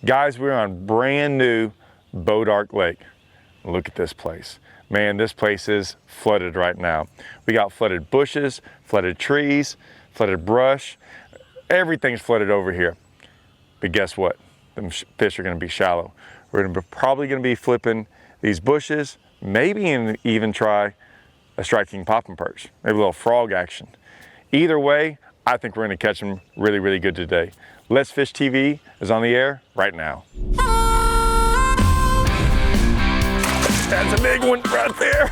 Guys, we're on brand new Bôdar Lake. Look at this place. Man, this place is flooded right now. We got flooded bushes, flooded trees, flooded brush. Everything's flooded over here. But guess what? Them fish are gonna be shallow. We're probably gonna be flipping these bushes, maybe even try a striking popping perch, maybe a little frog action. Either way, I think we're gonna catch them really, really good today. Let's Fish TV is on the air right now. That's a big one right there.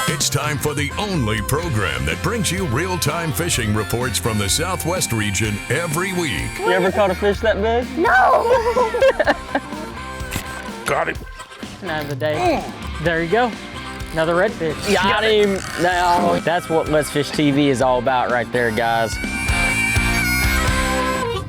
It's time for the only program that brings you real-time fishing reports from the Southwest region every week. You ever caught a fish that big? No! Got it. Not of the day. There you go. Another redfish. Got him. Now, that's what Let's Fish TV is all about right there, guys.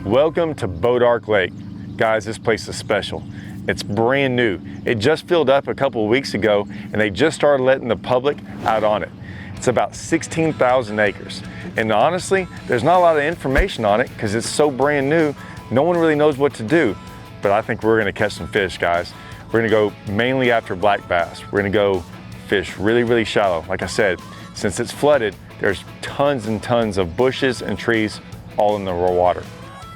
Welcome to Bôdar Lake. Guys, this place is special. It's brand new. It just filled up a couple of weeks ago and they just started letting the public out on it. It's about 16,000 acres. And honestly, there's not a lot of information on it because it's so brand new, no one really knows what to do. But I think we're gonna catch some fish, guys. We're gonna go mainly after black bass. We're gonna go fish really, really shallow. Like I said, since it's flooded, there's tons and tons of bushes and trees all in the raw water.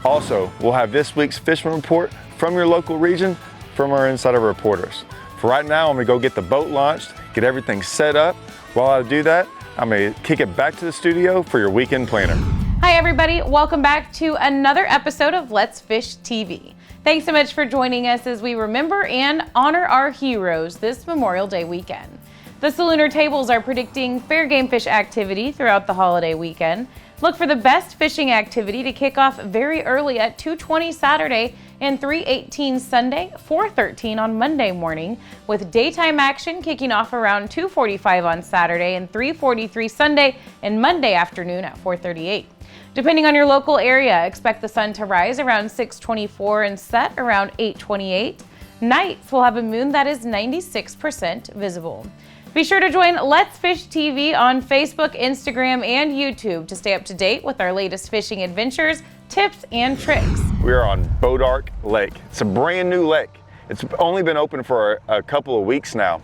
Also, we'll have this week's fishing report from your local region from our insider reporters. For right now, I'm gonna go get the boat launched, get everything set up. While I do that, I'm gonna kick it back to the studio for your weekend planner. Hi everybody, welcome back to another episode of Let's Fish TV. Thanks so much for joining us as we remember and honor our heroes this Memorial Day weekend. The Salooner tables are predicting fair game fish activity throughout the holiday weekend. Look for the best fishing activity to kick off very early at 2:20 Saturday and 3:18 Sunday, 4:13 on Monday morning, with daytime action kicking off around 2:45 on Saturday and 3:43 Sunday and Monday afternoon at 4:38. Depending on your local area, expect the sun to rise around 6:24 and set around 8:28. Nights will have a moon that is 96% visible. Be sure to join Let's Fish TV on Facebook, Instagram, and YouTube to stay up to date with our latest fishing adventures, tips, and tricks. We are on Bôdar Lake. It's a brand new lake. It's only been open for a couple of weeks now.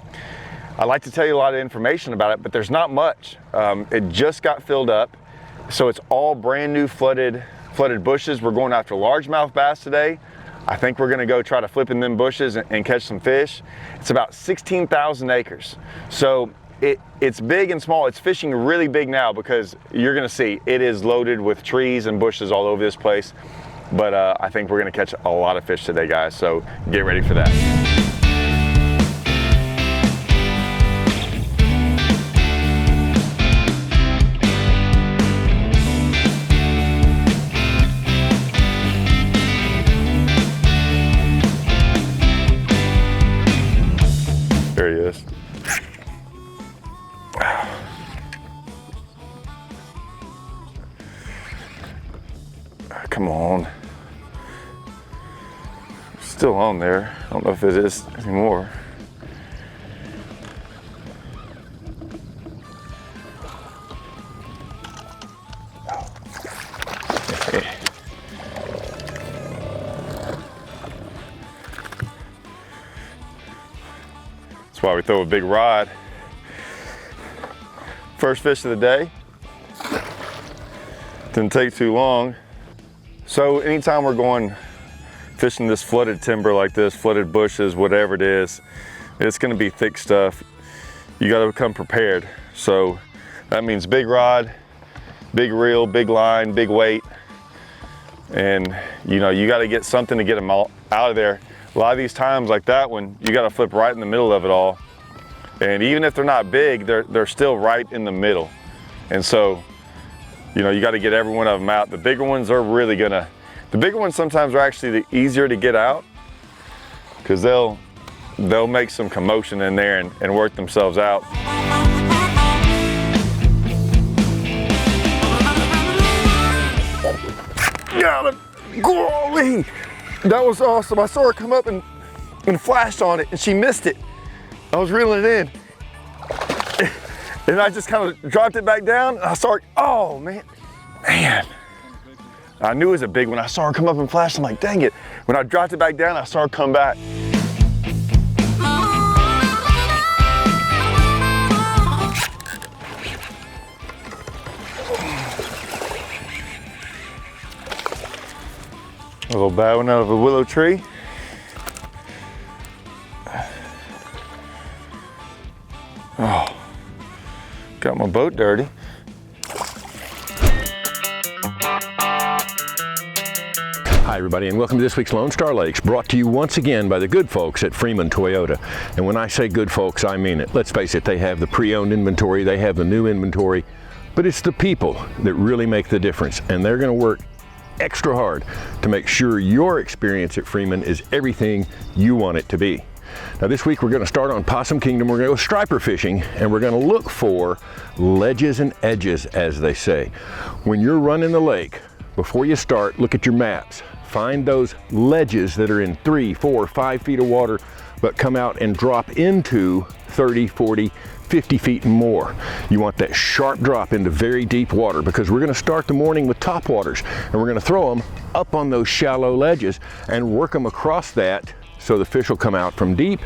I'd like to tell you a lot of information about it, but there's not much. It just got filled up, so it's all brand new flooded bushes. We're going after largemouth bass today. I think we're gonna go try to flip in them bushes and catch some fish. It's about 16,000 acres. So it's big and small. It's fishing really big now because you're gonna see it is loaded with trees and bushes all over this place. But I think we're gonna catch a lot of fish today, guys. So get ready for that. There he is. Come on. Still on there. I don't know if it is anymore. That's why we throw a big rod. First fish of the day. Didn't take too long. So anytime we're going fishing this flooded timber like this, flooded bushes, whatever it is, it's gonna be thick stuff. You gotta become prepared. So that means big rod, big reel, big line, big weight. And you know, you gotta get something to get them all out of there. A lot of these times like that one, you gotta flip right in the middle of it all. And even if they're not big, they're still right in the middle. And so, you know, you got to get every one of them out. The bigger ones are really the bigger ones sometimes are actually the easier to get out because they'll make some commotion in there and work themselves out. Got him! Golly! That was awesome. I saw her come up and flashed on it and she missed it. I was reeling it in. And I just kind of dropped it back down and I started, oh man. I knew it was a big one. I saw her come up and flash. I'm like, dang it. When I dropped it back down, I saw her come back. A little bad one out of a willow tree. Oh, got my boat dirty. Hi everybody, and welcome to this week's Lone Star Lakes, brought to you once again by the good folks at Freeman Toyota. And when I say good folks, I mean it. Let's face it, they have the pre-owned inventory, they have the new inventory, but it's the people that really make the difference, and they're going to work extra hard to make sure your experience at Freeman is everything you want it to be. Now this week we're going to start on Possum Kingdom. We're going to go striper fishing, and we're going to look for ledges and edges, as they say. When you're running the lake, before you start, look at your maps. Find those ledges that are in 3, 4, 5 feet of water, but come out and drop into 30, 40, 50 feet and more. You want that sharp drop into very deep water, because we're going to start the morning with top waters, and we're going to throw them up on those shallow ledges and work them across that so the fish will come out from deep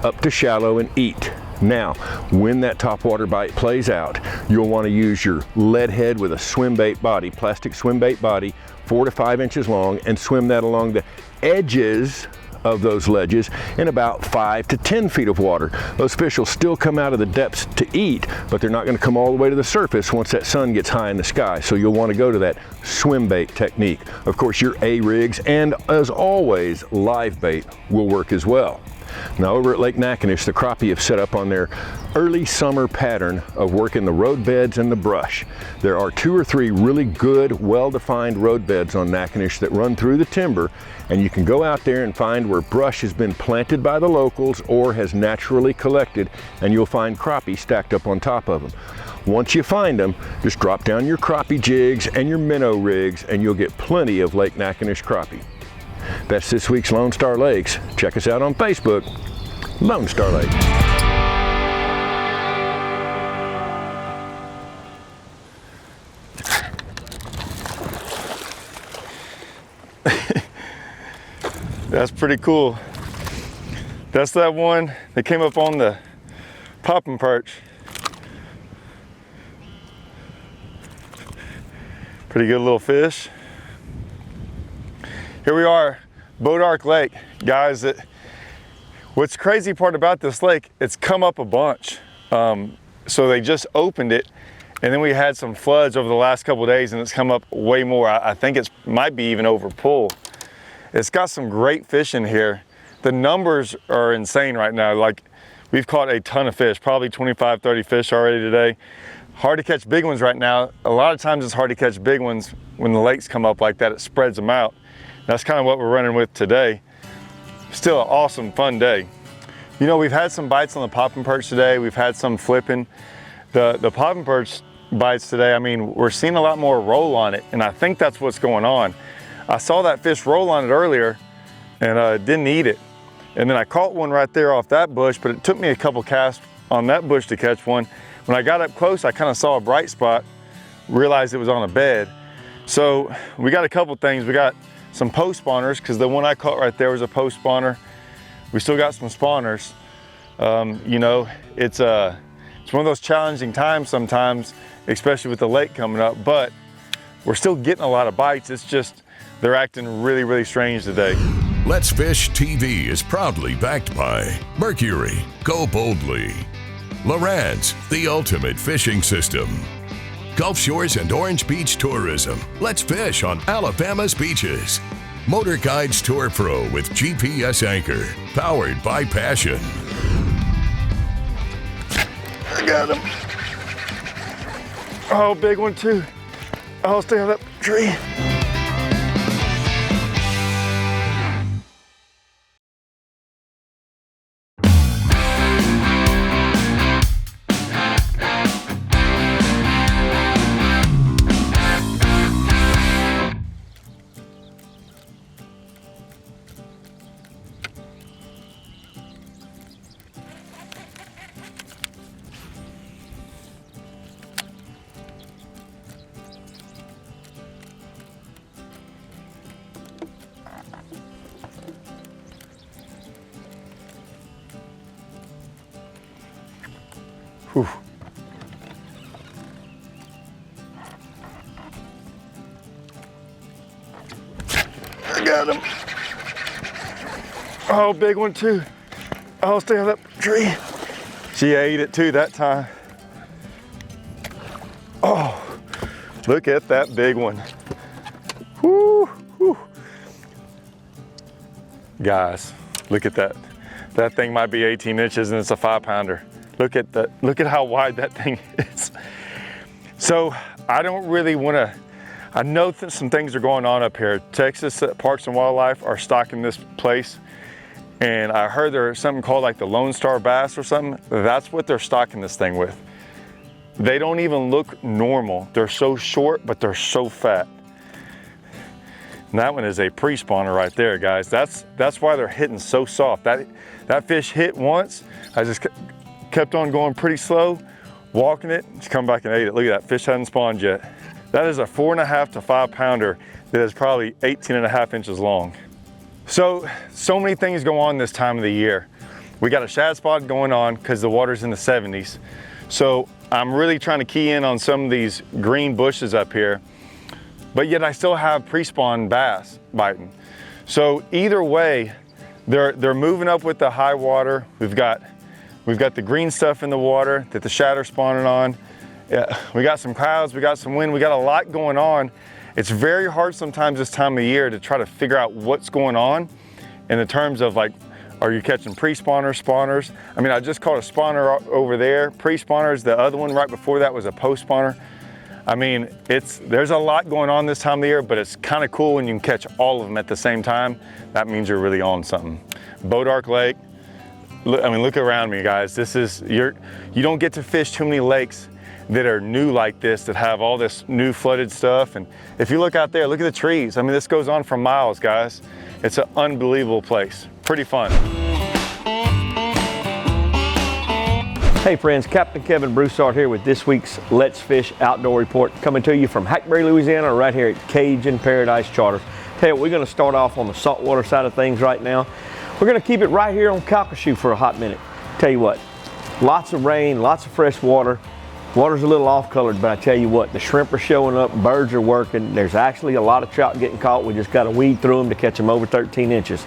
up to shallow and eat. Now, when that topwater bite plays out, you'll want to use your lead head with a swim bait body, plastic swim bait body, 4 to 5 inches long, and swim that along the edges of those ledges in about 5 to 10 feet of water. Those fish will still come out of the depths to eat, but they're not going to come all the way to the surface once that sun gets high in the sky. So you'll want to go to that swim bait technique. Of course, your A-rigs and, as always, live bait will work as well. Now over at Lake Natchitoches, the crappie have set up on their early summer pattern of working the road beds and the brush. There are 2 or 3 really good, well-defined road beds on Natchitoches that run through the timber, and you can go out there and find where brush has been planted by the locals or has naturally collected, and you'll find crappie stacked up on top of them. Once you find them, just drop down your crappie jigs and your minnow rigs, and you'll get plenty of Lake Natchitoches crappie. That's this week's Lone Star Lakes. Check us out on Facebook, Lone Star Lakes. That's pretty cool. That's that one that came up on the popping perch. Pretty good little fish. Here we are, Bôdar Lake. Guys, what's crazy part about this lake, it's come up a bunch. So they just opened it, and then we had some floods over the last couple of days, and it's come up way more. I think it might be even over pool. It's got some great fish in here. The numbers are insane right now. Like, we've caught a ton of fish, probably 25, 30 fish already today. Hard to catch big ones right now. A lot of times it's hard to catch big ones when the lakes come up like that. It spreads them out. That's kind of what we're running with today. Still an awesome, fun day. You know, we've had some bites on the popping perch today. We've had some flipping. The popping perch bites today, I mean, we're seeing a lot more roll on it, and I think that's what's going on. I saw that fish roll on it earlier and didn't eat it. And then I caught one right there off that bush, but it took me a couple casts on that bush to catch one. When I got up close, I kind of saw a bright spot, realized it was on a bed. So we got a couple things. We got some post spawners, because the one I caught right there was a post spawner. We still got some spawners. You know, it's one of those challenging times sometimes, especially with the lake coming up, but we're still getting a lot of bites. It's just, they're acting really, really strange today. Let's Fish TV is proudly backed by Mercury, Go Boldly, Lowrance, the ultimate fishing system, Gulf Shores and Orange Beach Tourism. Let's fish on Alabama's beaches. Motor Guides Tour Pro with GPS anchor, powered by Passion. I got him. Oh, big one too. Oh, stay on that tree. Whew. I got him. Oh, big one too. Oh, stay on that tree. She ate it too that time. Oh, look at that big one. Woo, woo. Guys, look at that. That thing might be 18 inches and it's a 5-pounder. Look at that. Look at how wide that thing is. So I don't really want to, I know that some things are going on up here. Texas Parks and Wildlife are stocking this place. And I heard there's something called like the Lone Star bass or something. That's what they're stocking this thing with. They don't even look normal. They're so short, but they're so fat. And that one is a pre-spawner right there, guys. That's why they're hitting so soft. That fish hit once. I just kept on going pretty slow, walking it. She come back and ate it. Look at that, fish hadn't spawned yet. That is a 4.5 to 5-pounder that is probably 18.5 inches long. So many things go on this time of the year. We got a shad spot going on because the water's in the 70s. So I'm really trying to key in on some of these green bushes up here, but yet I still have pre-spawn bass biting. So either way, they're moving up with the high water. We've got the green stuff in the water that the shad are spawning on. Yeah, we got some clouds, we got some wind, we got a lot going on. It's very hard sometimes this time of year to try to figure out what's going on in the terms of like, are you catching pre-spawners, spawners? I mean, I just caught a spawner over there. Pre-spawners, the other one right before that was a post-spawner. I mean, there's a lot going on this time of the year, but it's kind of cool when you can catch all of them at the same time. That means you're really on something. Bôdar Lake, look around me, guys. You don't get to fish too many lakes that are new like this, that have all this new flooded stuff. And if you look out there, look at the trees. I mean, this goes on for miles, guys. It's an unbelievable place. Pretty fun. Hey friends, Captain Kevin Broussard here with this week's Let's Fish Outdoor Report, coming to you from Hackberry, Louisiana, right here at Cajun Paradise Charters. Tell you what, we're going to start off on the saltwater side of things right now. We're going to keep it right here on Calcasieu for a hot minute. Tell you what, lots of rain, lots of fresh water. Water's a little off-colored, but I tell you what, the shrimp are showing up, birds are working. There's actually a lot of trout getting caught. We just got to weed through them to catch them over 13 inches.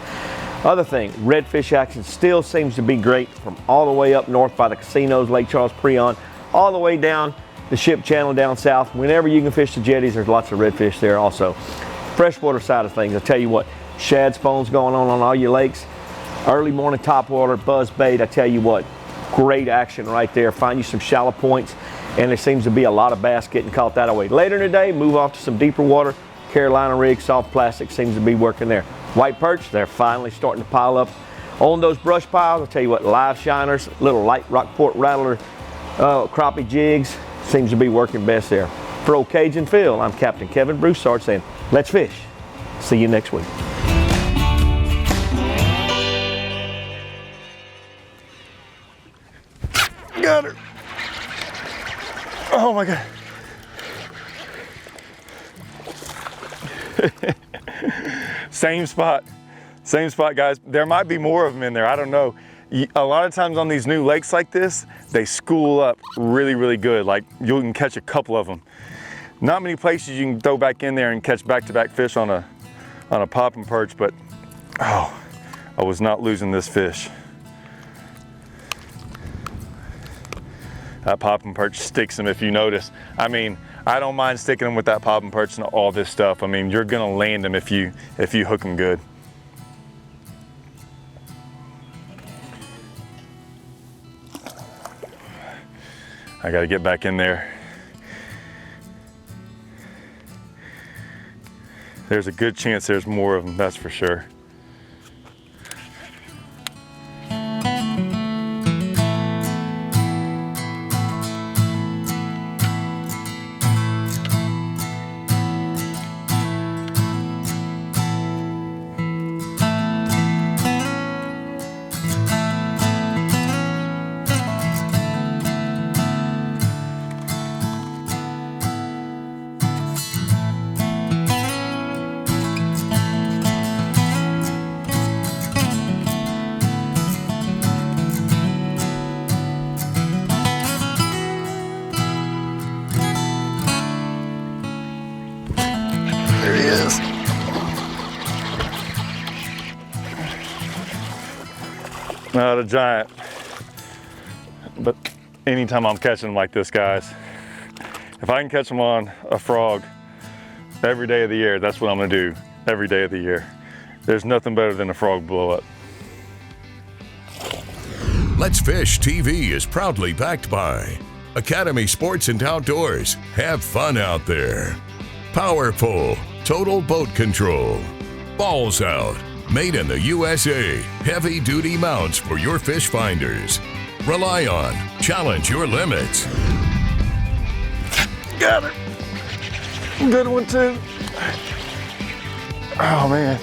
Other thing, redfish action still seems to be great from all the way up north by the casinos, Lake Charles, Prion, all the way down the ship channel down south. Whenever you can fish the jetties, there's lots of redfish there also. Freshwater side of things, I tell you what, shad spawns going on all your lakes. Early morning topwater, buzz bait, I tell you what, great action right there. Find you some shallow points, and there seems to be a lot of bass getting caught that way. Later in the day, move off to some deeper water. Carolina rig, soft plastic seems to be working there. White perch, they're finally starting to pile up on those brush piles. I'll tell you what, live shiners, little light Rockport rattler, crappie jigs, seems to be working best there. For Old Cajun Phil, I'm Captain Kevin Broussard saying, let's fish. See you next week. Got her. Oh my God. Same spot, guys. There might be more of them in there, I don't know. A lot of times on these new lakes like this, they school up really, really good. Like you can catch a couple of them. Not many places you can throw back in there and catch back-to-back fish on a popping perch, but oh, I was not losing this fish. That popping perch sticks them if you notice. I mean, I don't mind sticking them with that popping perch and all this stuff. I mean, you're gonna land them if you hook them good. I gotta get back in there. There's a good chance there's more of them, that's for sure. Not a giant, but anytime I'm catching them like this, guys, if I can catch them on a frog every day of the year, that's what I'm gonna do every day of the year. There's nothing better than a frog blow up. Let's Fish TV is proudly backed by Academy Sports and Outdoors. Have fun out there. Powerful, total boat control. Balls Out, made in the USA. Heavy duty mounts for your fish finders. Rely on, challenge your limits. Got it. Good one too. Oh man.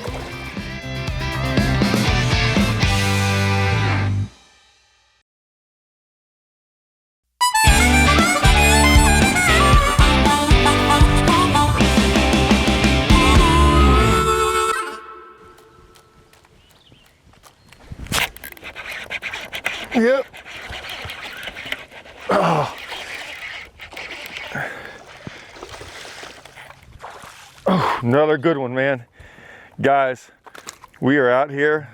Yep. Oh. Oh, another good one, man. Guys, we are out here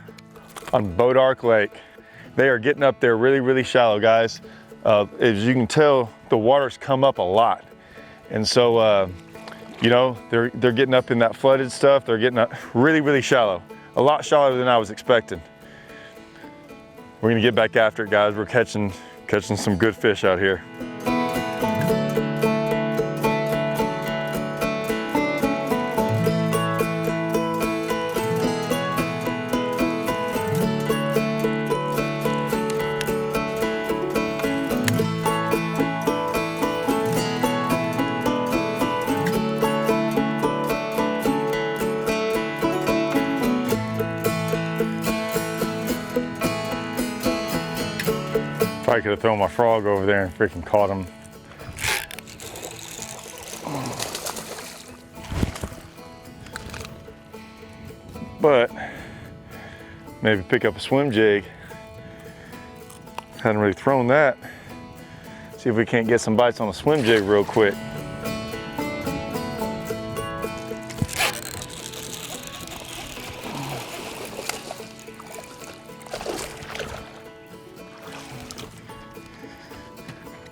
on Bôdar Lake. They are getting up there really, really shallow, guys. As you can tell, the water's come up a lot. And so, you know, they're getting up in that flooded stuff. They're getting up really, really shallow. A lot shallower than I was expecting. We're gonna get back after it, guys. We're catching some good fish out here. Probably could have thrown my frog over there and freaking caught him. But maybe pick up a swim jig. Hadn't really thrown that. See if we can't get some bites on a swim jig real quick.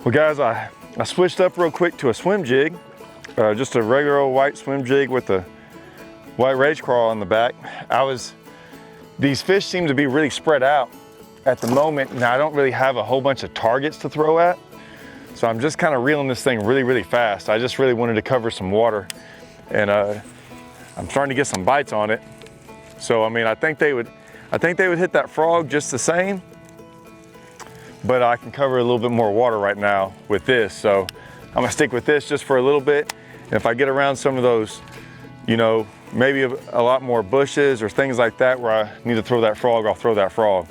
Well guys, I switched up real quick to a swim jig, just a regular old white swim jig with a white rage crawl on the back. These fish seem to be really spread out at the moment, and I don't really have a whole bunch of targets to throw at. So I'm just kind of reeling this thing really, really fast. I just really wanted to cover some water, and I'm starting to get some bites on it. So I mean, I think they would hit that frog just the same. But I can cover a little bit more water right now with this. So I'm gonna stick with this just for a little bit. And if I get around some of those, you know, maybe a lot more bushes or things like that where I need to throw that frog, I'll throw that frog.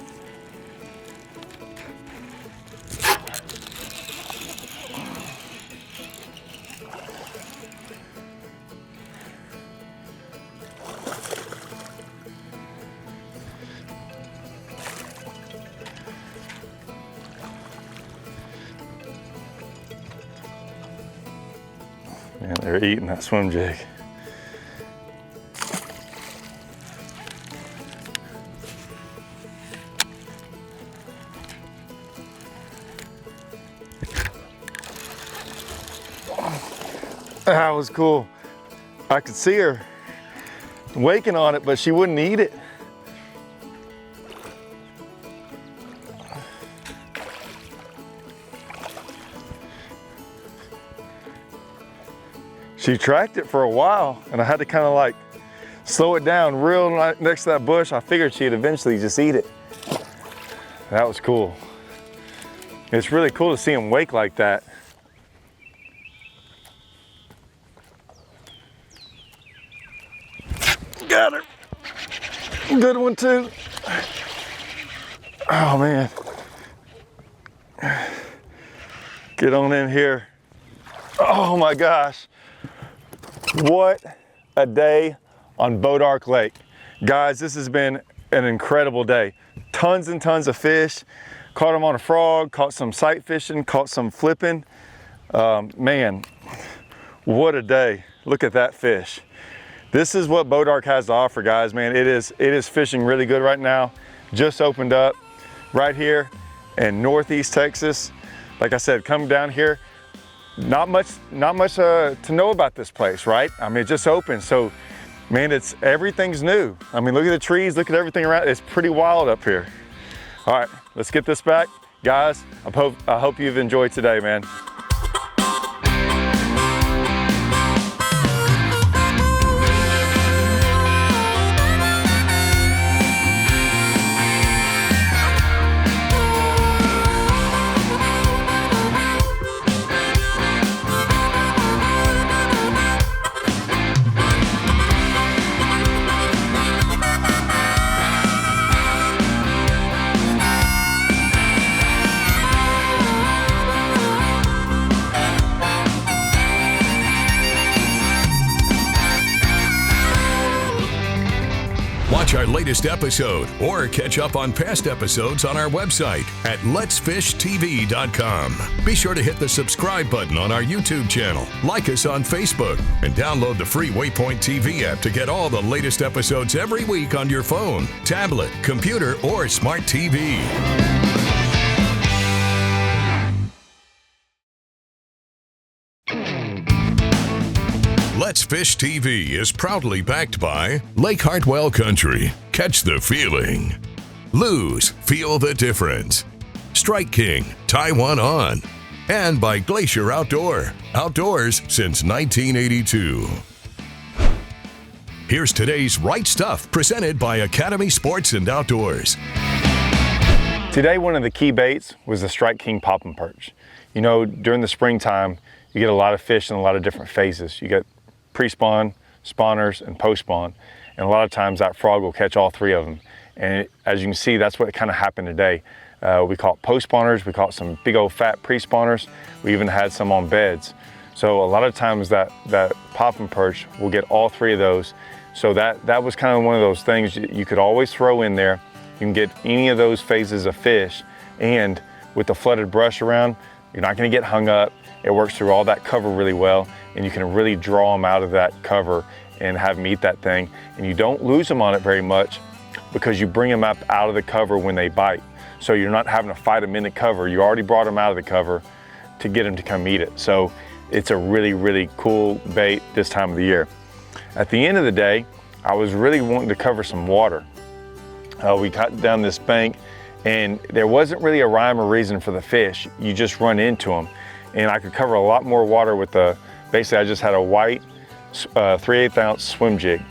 And they're eating that swim jig. That was cool. I could see her waking on it, but she wouldn't eat it. She tracked it for a while, and I had to kind of like slow it down real next to that bush. I figured she'd eventually just eat it. That was cool. It's really cool to see them wake like that. Got her. Good one too. Oh man. Get on in here. Oh my gosh. What a day on Bôdar Lake. Guys, this has been an incredible day. Tons and tons of fish. Caught them on a frog, caught some sight fishing, caught some flipping. Man, what a day. Look at that fish. This is what Bôdar has to offer, guys, man. It is fishing really good right now. Just opened up. right here in Northeast Texas. Like I said, come down here. Not much to know about this place, right? I mean, it just opened, so man, everything's new. I mean, look at the trees, look at everything around. It's pretty wild up here. All right, let's get this back. Guys, I hope you've enjoyed today, man. Watch our latest episode or catch up on past episodes on our website at letsfishtv.com. Be sure to hit the subscribe button on our YouTube channel, like us on Facebook, and download the free Waypoint TV app to get all the latest episodes every week on your phone, tablet, computer, or smart TV. Let's Fish TV is proudly backed by Lake Hartwell Country. Catch the feeling. Lose, feel the difference. Strike King, tie one on. And by Glacier Outdoor. Outdoors since 1982. Here's today's Right Stuff presented by Academy Sports and Outdoors. Today, one of the key baits was the Strike King popping perch. You know, during the springtime, you get a lot of fish in a lot of different phases. You get pre-spawn, spawners, and post-spawn. And a lot of times that frog will catch all three of them. And as you can see, that's what kind of happened today. We caught post-spawners, we caught some big old fat pre-spawners. We even had some on beds. So a lot of times that popping perch will get all three of those. So that was kind of one of those things you could always throw in there. You can get any of those phases of fish, and with the flooded brush around, you're not gonna get hung up. It works through all that cover really well, and you can really draw them out of that cover and have them eat that thing. And you don't lose them on it very much because you bring them up out of the cover when they bite. So you're not having to fight them in the cover. You already brought them out of the cover to get them to come eat it. So it's a really, really cool bait this time of the year. At the end of the day, I was really wanting to cover some water. We cut down this bank, and there wasn't really a rhyme or reason for the fish. You just run into them. And I could cover a lot more water with basically I just had a white 3/8 ounce swim jig.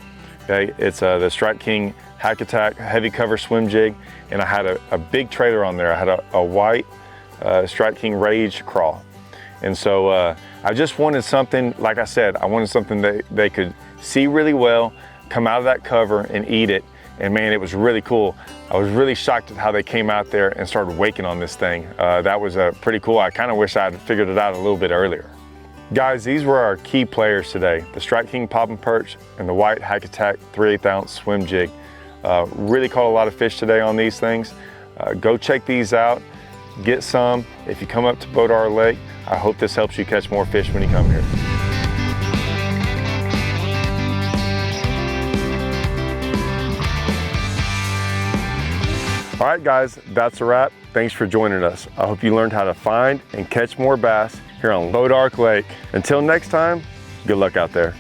Okay, it's the Strike King Hack Attack heavy cover swim jig, and I had a big trailer on there. I had a white Strike King Rage crawl. And so I just wanted something, like I said, I wanted something that they could see really well, come out of that cover and eat it. And man, it was really cool. I was really shocked at how they came out there and started waking on this thing. That was pretty cool. I kind of wish I had figured it out a little bit earlier. Guys, these were our key players today. The Strike King popping perch and the white Hack Attack 3/8 ounce swim jig. Really caught a lot of fish today on these things. Go check these out, get some. If you come up to Bôdar Lake, I hope this helps you catch more fish when you come here. All right, guys, that's a wrap. Thanks for joining us. I hope you learned how to find and catch more bass here on Bôdar Lake. Until next time, good luck out there.